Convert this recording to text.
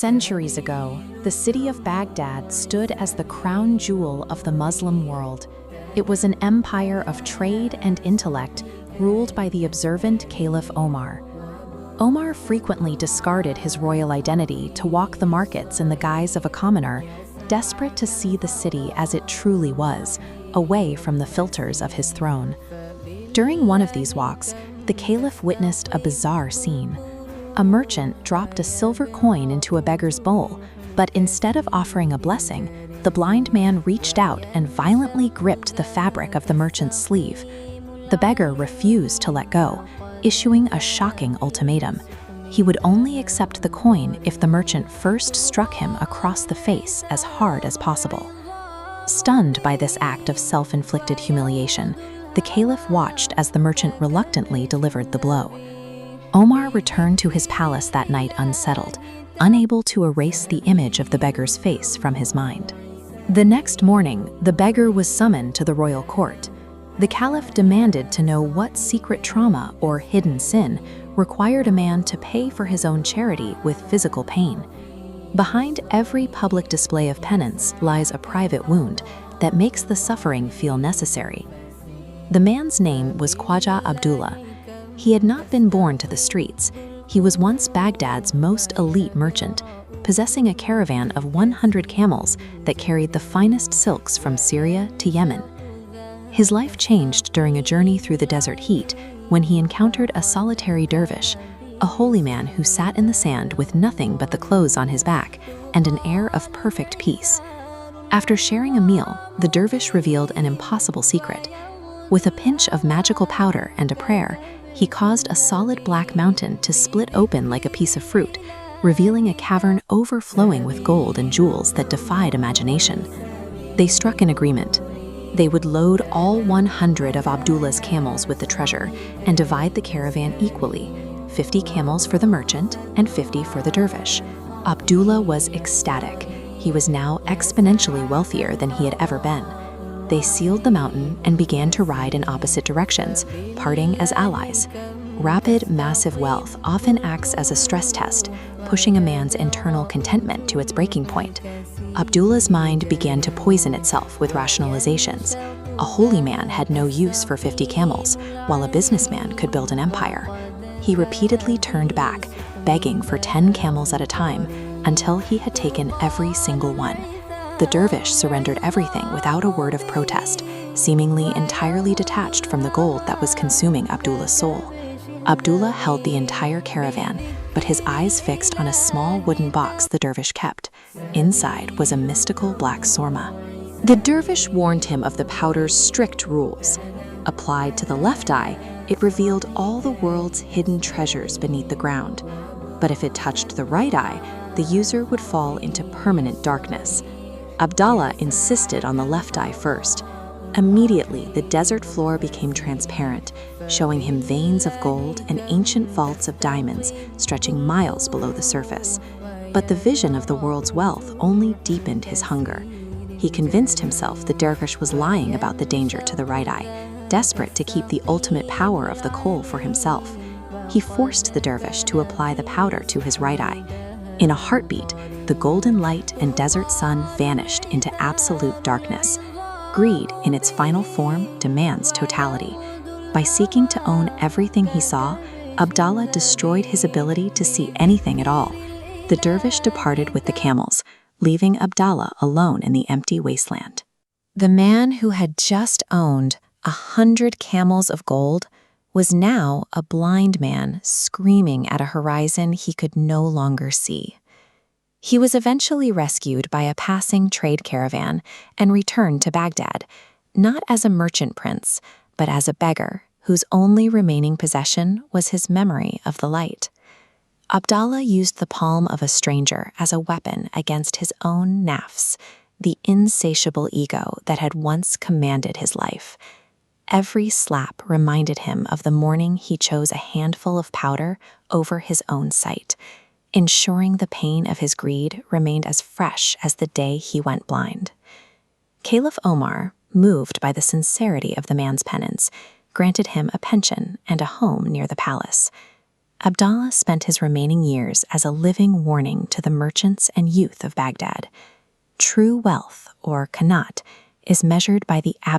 Centuries ago, the city of Baghdad stood as the crown jewel of the Muslim world. It was an empire of trade and intellect, ruled by the observant Caliph Omar. Omar frequently discarded his royal identity to walk the markets in the guise of a commoner, desperate to see the city as it truly was, away from the filters of his throne. During one of these walks, the Caliph witnessed a bizarre scene. A merchant dropped a silver coin into a beggar's bowl, but instead of offering a blessing, the blind man reached out and violently gripped the fabric of the merchant's sleeve. The beggar refused to let go, issuing a shocking ultimatum. He would only accept the coin if the merchant first struck him across the face as hard as possible. Stunned by this act of self-inflicted humiliation, the Caliph watched as the merchant reluctantly delivered the blow. Omar returned to his palace that night unsettled, unable to erase the image of the beggar's face from his mind. The next morning, the beggar was summoned to the royal court. The Caliph demanded to know what secret trauma or hidden sin required a man to pay for his own charity with physical pain. Behind every public display of penance lies a private wound that makes the suffering feel necessary. The man's name was Khwaja Abdullah. He had not been born to the streets. He was once Baghdad's most elite merchant, possessing a caravan of 100 camels that carried the finest silks from Syria to Yemen. His life changed during a journey through the desert heat when he encountered a solitary dervish, a holy man who sat in the sand with nothing but the clothes on his back and an air of perfect peace. After sharing a meal, the dervish revealed an impossible secret. With a pinch of magical powder and a prayer, he caused a solid black mountain to split open like a piece of fruit, revealing a cavern overflowing with gold and jewels that defied imagination. They struck an agreement. They would load all 100 of Abdullah's camels with the treasure and divide the caravan equally, 50 camels for the merchant and 50 for the dervish. Abdullah was ecstatic. He was now exponentially wealthier than he had ever been. They sealed the mountain and began to ride in opposite directions, parting as allies. Rapid, massive wealth often acts as a stress test, pushing a man's internal contentment to its breaking point. Abdullah's mind began to poison itself with rationalizations. A holy man had no use for 50 camels, while a businessman could build an empire. He repeatedly turned back, begging for 10 camels at a time, until he had taken every single one. The dervish surrendered everything without a word of protest, seemingly entirely detached from the gold that was consuming Abdullah's soul. Abdullah held the entire caravan, but his eyes fixed on a small wooden box the dervish kept. Inside was a mystical black sorma. The dervish warned him of the powder's strict rules. Applied to the left eye, it revealed all the world's hidden treasures beneath the ground. But if it touched the right eye, the user would fall into permanent darkness. Abdullah insisted on the left eye first. Immediately, the desert floor became transparent, showing him veins of gold and ancient vaults of diamonds stretching miles below the surface. But the vision of the world's wealth only deepened his hunger. He convinced himself the dervish was lying about the danger to the right eye, desperate to keep the ultimate power of the coal for himself. He forced the dervish to apply the powder to his right eye. In a heartbeat, the golden light and desert sun vanished into absolute darkness. Greed, in its final form, demands totality. By seeking to own everything he saw, Abdullah destroyed his ability to see anything at all. The dervish departed with the camels, leaving Abdullah alone in the empty wasteland. The man who had just owned 100 camels of gold was now a blind man screaming at a horizon he could no longer see. He was eventually rescued by a passing trade caravan and returned to Baghdad, not as a merchant prince, but as a beggar whose only remaining possession was his memory of the light. Abdullah used the palm of a stranger as a weapon against his own nafs, the insatiable ego that had once commanded his life. Every slap reminded him of the morning he chose a handful of powder over his own sight, ensuring the pain of his greed remained as fresh as the day he went blind. Caliph Omar, moved by the sincerity of the man's penance, granted him a pension and a home near the palace. Abdallah spent his remaining years as a living warning to the merchants and youth of Baghdad. True wealth, or qanat, is measured by the